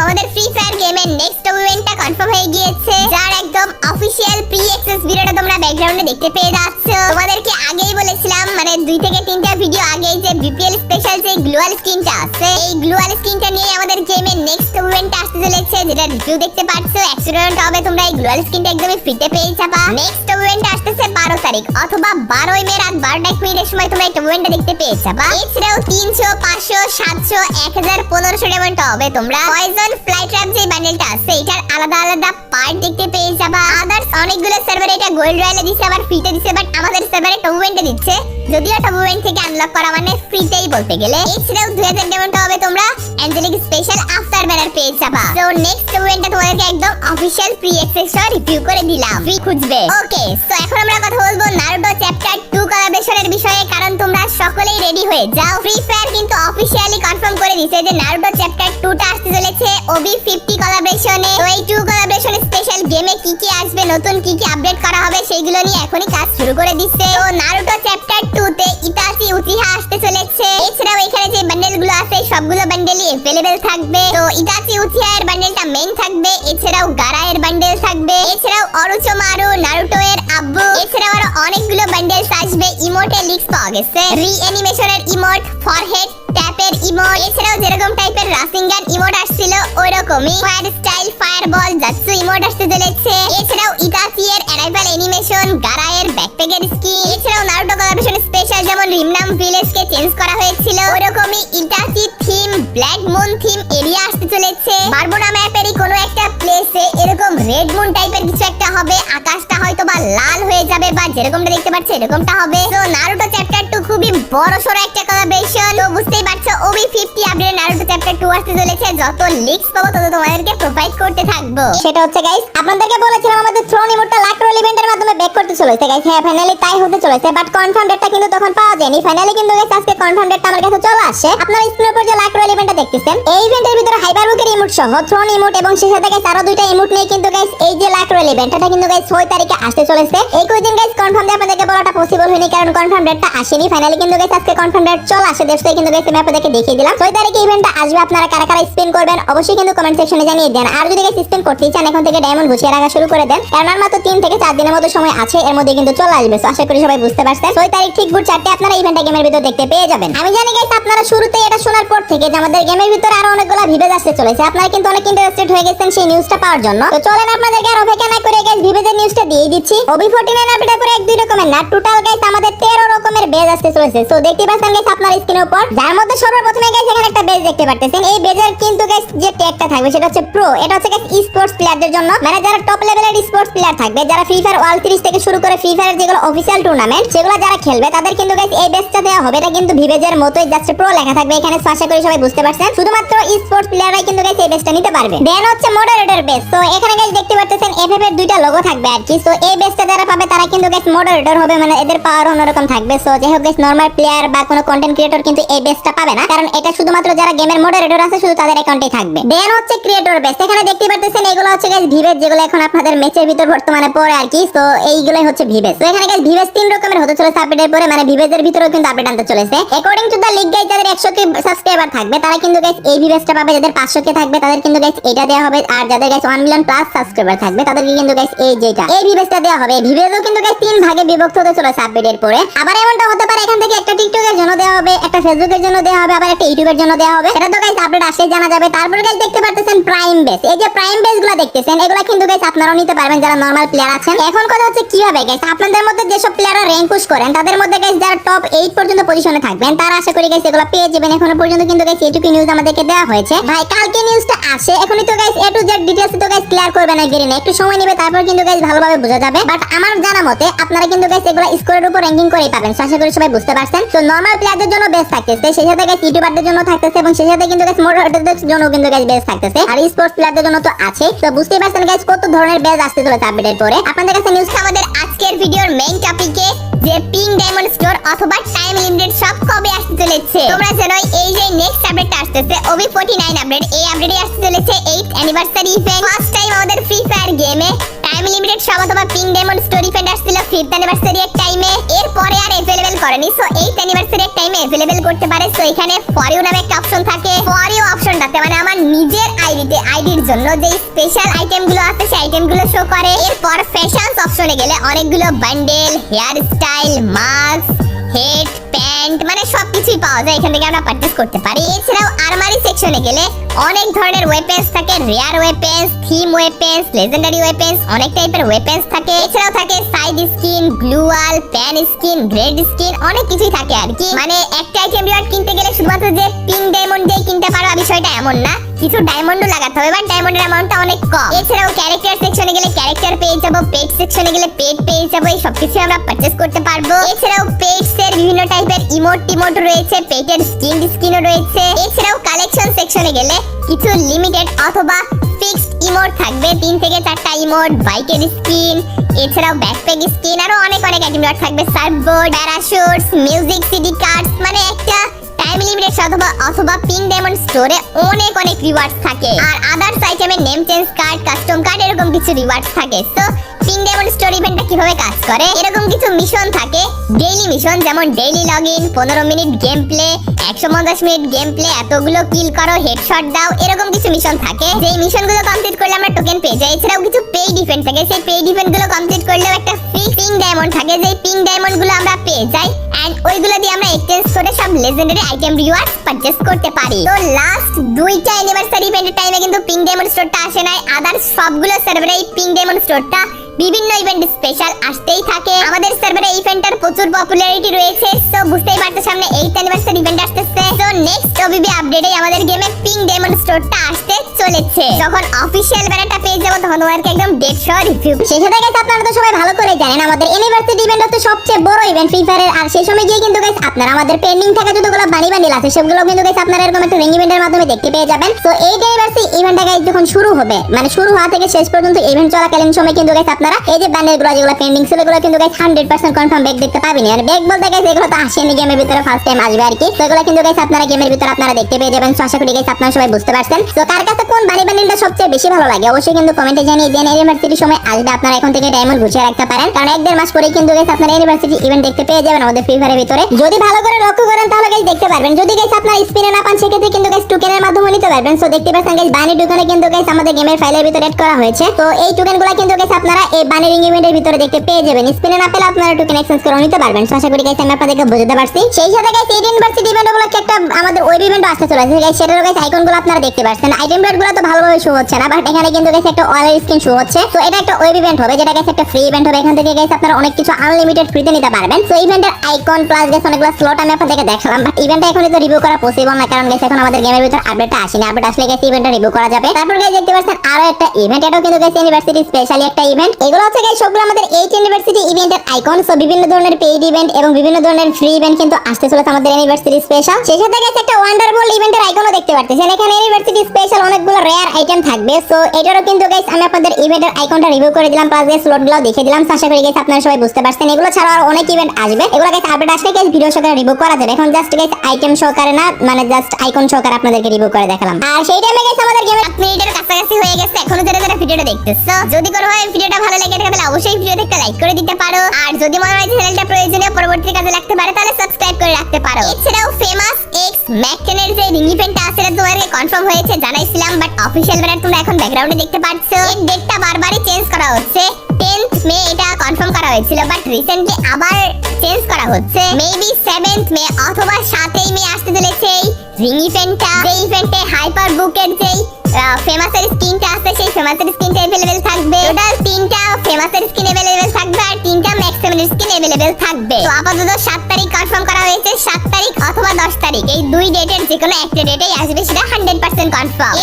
আমাদের free fire গেমের next ইভেন্টটা কনফার্ম হয়ে গিয়েছে, যার একদম অফিশিয়াল প্রি অ্যাক্সেস ভিডিওটা তোমরা ব্যাকগ্রাউন্ডে দেখতে পেয়ে যাচ্ছ। তোমাদেরকে আগেই বলেছিলাম, মানে 2 থেকে 3টা ভিডিও আগেই, যে বিপিএল স্পেশাল যে গ্লোয়াল স্কিনটা আছে, এই গ্লোয়াল স্কিনটা নিয়ে আমাদের গেমের নেক্সট ইভেন্টটা আসতে চলেছে, যেটা রিভিউ দেখতে পাচ্ছ। 100 হবে, তোমরা এই গ্লোয়াল স্কিনটা একদমই ফ্রিতে পেয়ে যাবা। নেক্সট ইভেন্ট আসতেছে 12 তারিখ অথবা 12 মে রাত 12:01 সময় তোমরা এই ইভেন্টটা দেখতে পেয়ে যাবা। এছাড়াও 300, 500, 700, 1000, 1500 ডায়মন্ড হবে তোমরা পয়জন ফ্লাই ট্র্যাপ যে বান্ডেলটা আছে এটার আলাদা আলাদা পার্ট দেখতে পেয়ে যাবা। আদার্স অনেকগুলো সার্ভারে এটা গোল্ড রয়্যালে দিছে, আবার ফ্রিতে দিছে, বাট আমাদের সার্ভারে টপ ইভেন্টে দিচ্ছে, যদিও টপ ইভেন্ট থেকে আনলক করা মানে ফ্রিতেই বলতে গেলে। এছাড়াও 2000 ডায়মন্ড হবে তোমরা অ্যাঞ্জেলিক স্পেশাল আফটার ব্যানার পেয়ে যাবা। সো নেক্সট ইভেন্টটা তোমাদেরকে একদম অফিশিয়াল প্রি অ্যাক্সেস রিভিউ করে দিলাম, ফ্রি খুঁজবে। ওকে, সো এখন আমরা কথা বলবো নারুটো চ্যাপ্টার 2 কোলাবরেশনের বিষয়ে, কারণ তোমরা সকলেই রেডি হয়ে যাও। ফ্রি ফায়ার কিন্তু অফিশিয়ালি কনফার্ম করে দিয়েছে যে নারুটো চ্যাপ্টার 2টা আসতে চলেছে OB50 কোলাবরেশনে। তো এই 2 কোলাবরেশন স্পেশাল গেমে কি কি আসবে, নতুন কি কি আপডেট করা হবে, সেইগুলো নিয়ে এখনই কাজ শুরু করে দিচ্ছে। তো নারুটো চ্যাপ্টার 2 তে ইতাচি উচিহা আসতে চলেছে। এছাড়াও এখানে যে বান্ডেলগুলো আছে সবগুলো বান্ডেলই अवेलेबल থাকবে। তো ইতাচি উচিহা এর বান্ডেলটা মেইন থাকবে, এছাড়াও গারা এর বান্ডেল থাকবে, এছাড়াও অরুচোমারু, নারুটো এর আব্বু, এছাড়াও আরো অনেকগুলো বান্ডেল আসবে। ইমোটে লিক্স পাওয়া গেছে, রি-অ্যানিমেশনের ইমোট, ফরহেড ট্যাপের ইমোট, এছাড়াও যেরকম টাইপের রাসিঙ্গান ইমোট আসছিল ওইরকমই ফায়ার স্টাইল, ফায়ারবল, জাৎসু ইমোট আসতে চলেছে। এছাড়াও ইতাচি এর অ্যারাইভাল অ্যানিমেশন, গারা এর ব্যাকপ্যাকের স্কিন, এছাড়াও নারুটো কোলাবরেশন স্পেশাল যেমন রিমনাম ভিলেজকে চেঞ্জ করা হয়েছিল ওইরকমই Itachi theme, black moon theme area আসতে চলেছে। বারবোনা ম্যাপেরই কোনো একটা প্লেসে এরকম রেড মুন টাইপের কিছু একটা হবে, আকাশটা হয়তো বা লাল হয়ে যাবে, বা যেরকমটা দেখতে পাচ্ছ এরকমটা হবে। তো নারুটো চ্যাপ্টার 2 খুবই বড়সড় একটা কোলাবরেশন। তো বুঝতেই পারছো OB50 আপডেট নারুটো চ্যাপ্টার 2 আসতে চলেছে। যত লিক্স পাবো তত তোমাদেরকে প্রোভাইড করতে থাকবো। সেটা হচ্ছে গাইস, আপনাদেরকে বলেছিলাম আমাদের থ্রোন ইমোটটা লাক রোল ইভেন্টের মাধ্যমে ব্যাক করতে চলেছে গাইস। হ্যাঁ, ফাইনালি তাই হতে চলেছে, বাট কনফার্ম ডেটটা কিন্তু তখন পাওয়া যায়নি। ফাইনালি কিন্তু গাইস আজকে কনফার্ম ডেটটা আমার কাছে চলে আসে। আপনারা স্ক্রিনের উপর যে লাক রোল ইভেন্টটা দেখতেছেন, এই ইভেন্টের ভিতরে হাইপারবুকের ইমোট সহ থ্রোন ইমোট এবং সেই সাথে গাইস আরো 2টা ইমোট নিয়ে কিন্তু গাইস এই যে লাক রোল ইভেন্টটা কিন্তু গাইস 6 তারিখে আসতে চলেছে। এই কয়েকদিন গাইস কনফার্ম ডেট আপনাদেরকে বলাটা পসিবল হয়নি, কারণ কনফার্ম ডেটটা আসেনি। ফাইনালি কিন্তু গাইস আজকে কনফার্ম ডেট চলে আসে, দেশটাই কিন্তু গাইস আমি আপনাদেরকে দেখিয়ে দিলাম। 6 তারিখে ইভেন্টটা আসবে। আপনারা কারা কারা স্পিন করবেন অবশ্যই কিন্তু কমেন্ট সেকশনে জানিয়ে দেন। আর যদি গাইস স্পিন করতে চান এখন থেকে ডায়মন্ড গুছিয়ে রাখা শুরু করে দেন, কারণ আর মাত্র 3 থেকে 4 দিনের মতো সময় আছে, এর মধ্যে কিন্তু চলে আসবে। সো আশা করি সবাই বুঝতে পারছেন 6 তারিখ ঠিক ভোর 4টে আপনারা ইভেন্টটা গেমের ভিতর দেখতে পেয়ে যাবেন। আমি জানি গাইস আপনারা শুরুতেই এটা শোনার পর থেকে যে আমাদের গেমের ভিতরে আরো অনেকগুলো ভিভেজ আসতে চলেছে, আপনারা কিন্তু অনেক ইন্টারেস্টেড হয়ে গেছেন সেই নিউজটা পাওয়ার জন্য। তো চলেন আপনাদেরকে আর অপেক্ষা না করে গাইস ভিভেজের নিউজটা দিয়ে দিচ্ছি। OB49 আপডেটের পরে 1-2 রকমের না, টোটাল গাইস আমাদের 13 রকমের বেজ আসতে চলেছে। সো দেখতে পাচ্ছেন গাইস আপনার স্ক্রিনের উপর, যার মধ্যে সর্বপ্রথমে গাইস এখানে একটা বেজ দেখতে পারতেছেন। এই বেজের কিন্তু গাইস যে ট্যাগটা থাকবে সেটা হচ্ছে প্রো। এটা হচ্ছে গাইস স্পোর্টস প্লেয়ারদের জন্য, মানে যারা টপ লেভেলের স্পোর্টস প্লেয়ার থাকবে, যারা ফ্রি ফায়ার ওয়ার্ল্ড সিরিজ থেকে শুরু করে ফ্রি ফায়ারের যেগুলো অফিশিয়াল টুর্নামেন্ট সেগুলো যারা খেলবে তাদের কিন্তু গাইস এই বেজটা দেওয়া হবে। এটা কিন্তু ভিভেজের মতোই জাস্ট প্রো লেখা থাকবে এখানে। আশা করি সবাই বুঝতে পারছেন, শুধুমাত্র স্পোর্টস প্লেয়াররাই কিন্তু গাইস এই বেজটা নিতে পারবে। দেন হচ্ছে মডারেটর বেজ। তো এখানে গাইস দেখতে পাচ্ছেন এফএফ এর 2টা লোগো থাকবে আর কি। তো এই বেজটা যারা পাবে তারা কিন্তু গাইস মডারেটর হবে, মানে এদের পাওয়ার অন্যরকম থাকবে। সো যাই হোক গাইস নরমাল প্লেয়ার বা কোনো কন্টেন্ট ক্রিয়েটর কিন্তু এই বেজটা পাবে না, কারণ এটা শুধুমাত্র যারা গেমের মডারেটর আছে শুধু তাদের অ্যাকাউন্টেই থাকবে। দেন হচ্ছে ক্রিয়েটর বেজ। এখানে দেখতে পাচ্ছেন এগুলো হচ্ছে গাইস ভিভেজ, যেগুলো এখন আপনাদের ম্যাচের ভিতর বর্তমানে পড়ে আর কি। তো এইগুলাই হচ্ছে ভিভেজ। তো এখানে গাইস ভিভেজ 3 রকমের হতে চলেছে আপডেটের পরে, মানে ভিভেজের ভিতরেও কিন্তু আপডেট আনতে চলেছে। According to the league guys যাদের 100k সাবস্ক্রাইবার থাকবে তারা কিন্তু গাইস এই ভিভেজটা পাবে, যাদের 500k থাকবে তাদের কিন্তু গাইস এটা দেওয়া হবে, আর যাদের গাইস 1 মিলিয়ন প্লাস সাবস্ক্রাইবার থাকবে তাদেরকে কিন্তু গাইস এই যেটা এই ভিভেজটা দেওয়া হবে। ভিভেজও কিন্তু গাইস 3 ভাগে বিভক্ত হতে চলেছে আপডেটের পরে। আবার এমনটা হতে পারে এখান থেকে একটা টিকটকের জন্য দেওয়া হবে, একটা ফেসবুকের জন্য দেওয়া হবে, আবার একটা ইউটিউবের জন্য দেওয়া হবে। এটা তো গাইস আপডেট আসলে জানা যাবে। তারপরে গাইস দেখতে পাচ্ছেন প্রাইম বেজ। এই যে প্রাইম বেজগুলো দেখতেছেন এগুলা কিন্তু গাইস আপনারাও নিতে পারবেন যারা নরমাল প্লেয়ার আছেন। এখন কথা হচ্ছে কিভাবে গাইস আপনাদের মধ্যে যেসব প্লেয়াররা র‍্যাঙ্ক পুশ করেন তাদের মধ্যে গাইস যারা টপ 8 পর্যন্ত পজিশনে থাকবেন তারা আশা করি গাইস এগুলো পেয়ে যাবেন। এখনো পর্যন্ত কিন্তু গাইস এইটুকু নিউজ আমাদেরকে দেওয়া হয়েছে। ভাই কালকে নিউজটা আসে, এখনই তো guys A to Z details তো গাইস ক্লিয়ার করবে না, গেরিনা একটু সময় নেবে, তারপর কিন্তু গাইস ভালোভাবে বোঝা যাবে। বাট আমার জানা মতে আপনারা কিন্তু গাইস এগুলো স্কোরের উপর র‍্যাঙ্কিং করেই পাবেন। আশা করি সবাই বুঝতে পারছেন। তো নরমাল প্লেয়ারদের জন্য বেস থাকতেছে, সেই সাথে গাইস ইউটিউবারদের জন্য থাকতেছে, এবং সেই সাথে কিন্তু গাইস মডারেটরদের জন্য কিন্তু গাইস বেস থাকতেছে, আর স্পোর্টস প্লেয়ারদের জন্য তো আছে। তো বুঝতেই পারছেন গাইস কত ধরনের বেস আসতে চলেছে আপডেটের পরে। আপনাদের কাছে নিউজটা আমাদের আজকের ভিডিওর মেইন টপিকে যে পিঙ্ক ডায়মন্ড স্টোর অথবা টাইম লিমিটেড সব কবে আসতে চলেছে তোমরা জানো। এই যে নেক্সট আপডেটটা আসতেছে OB49 আপডেট, এই আপডেটে আসতে চলেছে 8th anniversary event. First time আমাদের ফ্রি ফায়ার গেমে টাইম টাইম লিমিটেড সব অথবা পিঙ্ক ডায়মন্ড স্টোরি ইভেন্ট আসছিল 5th অ্যানিভার্সারি এর টাইমে, এরপরে আর अवेलेबल করেনি। সো 8th অ্যানিভার্সারি এর টাইমে अवेलेबल করতে পারে। সো এখানে ফর ইউ নামে একটা অপশন থাকে, ফর ইউ অপশনটাতে মানে আমার নিজের আইডির জন্য যে স্পেশাল আইটেমগুলো আছে সেই আইটেমগুলো শো করে। এরপর ফ্যাশনস অপশনে গেলে অনেকগুলো bundle, hair style, mask, head, pant মানে সবকিছুই পাওয়া যায়, এখান থেকে আমরা পারচেজ করতে পারি। এছাড়াও আরমারি সেকশনে গেলে অনেক ধরনের ওয়েপেন্স থাকে, rare weapons, theme weapons, legendary weapons, অনেক টাইপের ওয়েপেন্স থাকে। এছাড়াও থাকে সাইড স্কিন, গ্লু ওয়াল, প্যান স্কিন, গ্রেড স্কিন, অনেক কিছুই থাকে আর কি। মানে একটা আইটেম রিওয়ার্ড কিনতে গেলে শুধুমাত্র যে পিঙ্ক ডায়মন্ড দিয়ে কিনতে পারো বিষয়টা এমন না, কিছু ডায়মন্ডও লাগাতে হবে, বাট ডায়মন্ডের অ্যামাউন্টটা অনেক কম। এছাড়াও ক্যারেক্টার সেকশনে গেলে ক্যারেক্টার পেয়ে যাবো, পেট সেকশনে গেলে পেট পেয়ে যাবো, এই সবকিছু আমরা পারচেজ করতে পারবো। এছাড়াও পেটস এর বিভিন্ন টাইপের ইমোট রয়েছে, পেটের স্কিনও রয়েছে। এছাড়াও কালেকশন সেকশনে গেলে কিছু লিমিটেড অথবা ফিক্সড ইমোট থাকবে, 3 থেকে 4টা ইমোট, বাইকের স্কিন, এছাড়াও ব্যাকপ্যাক স্কিন, আরো অনেক আইটেম থাকবে, সার্ফবোর্ড, প্যারাশুটস, মিউজিক সিডি কার্ডস। মানে একটা টাইম লিমিটেড অথবা পিঙ্ক ডায়মন্ড স্টোরে অনেক রিওয়ার্ডস থাকে। আর আদার্স আইটেমের name change card, custom card এরকম কিছু রিওয়ার্ডস থাকে। সো পিঙ্ক ডায়মন্ড স্টোর ইভেন্টটা কিভাবে কাজ করে, এরকম কিছু মিশন থাকে, ডেইলি মিশন, যেমন daily login, 15 minute game play, 150 minute game play, এতগুলো কিল করো, হেডশট দাও, এরকম কিছু মিশন থাকে। যেই মিশনগুলো কমপ্লিট করলে আমরা টোকেন পেয়ে যাই। এছাড়াও কিছু পেইড ইভেন্ট থাকে, সেই পেইড ইভেন্টগুলো কমপ্লিট করলেও একটা ফিক্স পিঙ্ক ডায়মন্ড থাকে, যেই পিঙ্ক ডায়মন্ডগুলো আমরা পেয়ে যাই এন্ড ওইগুলো দিয়ে আমরা এক্সচেঞ্জ করে সব লেজেন্ডারি আইটেম রিওয়ার্ডস পারচেজ করতে পারি। তো লাস্ট 2টা অ্যানিভার্সারি ইভেন্টের টাইমে কিন্তু পিঙ্ক ডায়মন্ড স্টোরটা আসে নাই, আদার্স সবগুলো সার্ভারে এই পিঙ্ক ডায়মন্ড স্টোরটা বিভিন্ন ইভেন্ট স্পেশাল আসতেই থাকে। আমাদের সার্ভারে এই ইভেন্টটার প্রচুর পপুলারিটি রয়েছে। সো বুঝতেই পারছো সামনে 8th অ্যানিভার্সারি ইভেন্ট আসতেছে। সো নেক্সট ওবিবি আপডেটে আমাদের গেমে পিঙ্ক ডায়মন্ড স্টোরটা আসতে চলেছে। যখন অফিশিয়াল ব্যানারটা পেয়ে যাবো তখন তোমাদেরকে একদম ডেট সহ রিভিউ। সেই সাথে গাইস আপনারা তো সবাই ভালো করে জানেন আমাদের ইউনিভার্সিটি ইভেন্ট হচ্ছে সবচেয়ে বড় ইভেন্ট ফ্রি ফায়ারের। আর সেই সময় গিয়ে কিন্তু গাইস আপনারা আমাদের পেন্ডিং থাকা যতগুলো বান্ডিল আছে সবগুলো কিন্তু গাইস আপনারা এরকম একটা রিং ইভেন্টের মাধ্যমে দেখতে পেয়ে যাবেন। তো এই ইউনিভার্সিটি ইভেন্টটা গাইস যখন শুরু হবে, মানে শুরু হওয়া থেকে শেষ পর্যন্ত ইভেন্ট চলাকালীন সময় কিন্তু গাইস আপনারা এই যে বান্ডিলগুলো যেগুলো পেন্ডিং ছিল এগুলো কিন্তু গাইস 100% কনফার্ম ব্যাক দেখতে পাবেন। আর ব্যাক বলতে গাইস এগুলো তো আসেনি গেমের ভিতরে, ফার্স্ট টাইম আসবে আর কি। তো এগুলো কিন্তু গাইস আপনারা গেমের ভিতরে আপনারা দেখতে পেয়ে যাবেন। তো আশা করি গাইস আপনারা সবাই বুঝতে পারছেন। তো কার কাছে কোন বান্ডিলটা সবচেয়ে বেশি ভালো লাগে অবশ্যই কিন্তু কমেন্টে জানিয়ে দেন। ইউনিভার্সিটির সময় আসবে আপনারা এখন থেকে ডায়মন্ড গুছিয়ে রাখতে পারেন, কারণ 1-1.5 মাস পরে কিন্তু গাইস আপনারা ইউনিভার্সিটি ইভেন্ট দেখতে পেয়ে যাবেন আমাদের ফ্রি ফায়ারের ভিতরে। যদি ভালো করে লক্ষ্য করেন তাহলে গাইস দেখতে পারবেন, যদি গাইস আপনারা স্পিনে না পান সেক্ষেত্রে কিন্তু গাইস টোকেনের মাধ্যমে নিতে পারবেন। সো দেখতে পাচ্ছেন গাইস বানি টোকেনে কিন্তু গাইস আমাদের গেমের ফাইলের ভিতরে এড করা হয়েছে। তো এই টোকেনগুলো কিন্তু গাইস আপনারা এই বানি রিং ইভেন্টের ভিতরে দেখতে পেয়ে যাবেন। স্পিনে না পেলে আপনারা টোকেন এক্সচেঞ্জ করে নিতে পারবেন। সো আশা করি গাইস আমি আপনাদেরকে বুঝাতে পারছি। সেই সাথে গাইস এই ইউনিভার্সিটি ইভেন্টগুলো একটা আমাদের ওয়েব ইভেন্ট আসতে চলেছে গাইস, সেটার গাইস আইকনগুলো আপনারা দেখতে পাচ্ছেন। আইটেম রেটগুলো তো ভালোভাবে শো হচ্ছে না, বাট এখানে কিন্তু গাইস একটা ওয়ালের স্ক্রিন শো হচ্ছে। তো এটা একটা ওয়েব ইভেন্ট হবে, যেটা গাইস একটা ফ্রি ইভেন্ট হবে। এখান থেকে গাইস আপনারা অনেক কিছু আনলিমিটেড ফ্রিতে নিতে পারবেন। তো ইভেন্টের আইকন প্লাস গাইস অনেকগুলো স্লট আমি আপনাদেরকে দেখালাম, বাট ইভেন্টটা এখনো তো রিভিউ করা পসিবল না, কারণ গাইস এখন আমাদের গেমের ভিতর আপডেটটা আসেনি। আপডেট আসলে গাইস ইভেন্টটা রিভিউ করা যাবে। তারপর গাইস দেখতে পাচ্ছেন আরো একটা ইভেন্ট, এটাও কিন্তু গাইস ইউনিভার্সিটি স্পেশালি একটা ইভেন্ট। এগুলো হচ্ছে গাইস সবগুলো আমাদের 8 ইউনিভার্সিটি ইভেন্টের আইকন। সো বিভিন্ন ধরনের পেইড ইভেন্ট এবং বিভিন্ন ধরনের ফ্রি ইভেন্ট কিন্তু আসতে চলেছে আমাদের ইউনিভার্সিটি স্পেশাল। সেই সাথে গাইস একটা ওয়ান্ডারবল ইভেন্টের আইকনও দেখতে পাচ্ছেন। এখানে ইউনিভার্সিটি স্পেশাল অনেকগুলো রেয়ার আইটেম থাকবে। সো এটারও কিন্তু গাইস আমি আপনাদের ইভেন্টের আইকনটা রিভিউ করে দিলাম, প্লাস গাইস স্লটগুলো দেখিয়ে দিলাম। আশা করি গাইস আপনারা সবাই বুঝতে পারছেন। এগুলো ছাড়া আর অনেক ইভেন্ট আসবে, এগুলো গাইস আপডেট আসলে গাইস ভিডিও সহকারে রিভিউ করা যাবে। এখন জাস্ট গাইস আইটেম সহকারে না, মানে জাস্ট আইকন সহকারে আপনাদেরকে রিভিউ করে দেখালাম। আর সেই টাইমে গাইস আমাদের গেমে 1 মিনিটের কাছাকাছি হয়ে গেছে। এখনো যারা ভিডিওটা দেখতেছো, যদি কোনো ভাবে ভিডিওটা ভালো লাগে থাকে তাহলে অবশ্যই ভিডিওতে একটা লাইক করে দিতে পারো। আর যদি মনে হয় চ্যানেলটা প্রয়োজনীয় পরবর্তী কাজে লাগতে পারে তাহলে সাবস্ক্রাইব করে রাখতে পারো। এছাড়াও ফেমাস এক্স ম্যাকটেনের যে রিং ইভেন্টটা আছে এটা তোমাদেরকে কনফার্ম হয়েছে জানাইছিলাম, বাট অফিশিয়াল ব্যানার তোমরা এখন ব্যাকগ্রাউন্ডে দেখতে পাচ্ছ। এর ডেটটা বারবারই চেঞ্জ করা হচ্ছে। 10th মে এটা কনফার্ম করা হয়েছিল, বাট রিসেন্টলি আবার চেঞ্জ করা হচ্ছে। মেবি 7th মে অথবা 7ই মে আসতে চলেছে এই রিং ইভেন্টটা। যে ইভেন্টে হাইপার বুকের যেই ফেমাসের স্কিনটা আছে সেই ফেমাসের স্কিনটা अवेलेबल থাকবে। টোটাল 3টা ফেমাসের স্কিন अवेलेबल থাকবে আর 3টা ম্যাক্সিমামের স্কিন अवेलेबल থাকবে। তো আপাতত 7 তারিখ কনফার্ম করা হয়েছে। 7 তারিখ অথবা 10 তারিখ এই দুই ডেটের যে কোনো একটা ডেটেই আসবে, সেটা 100% কনফার্ম।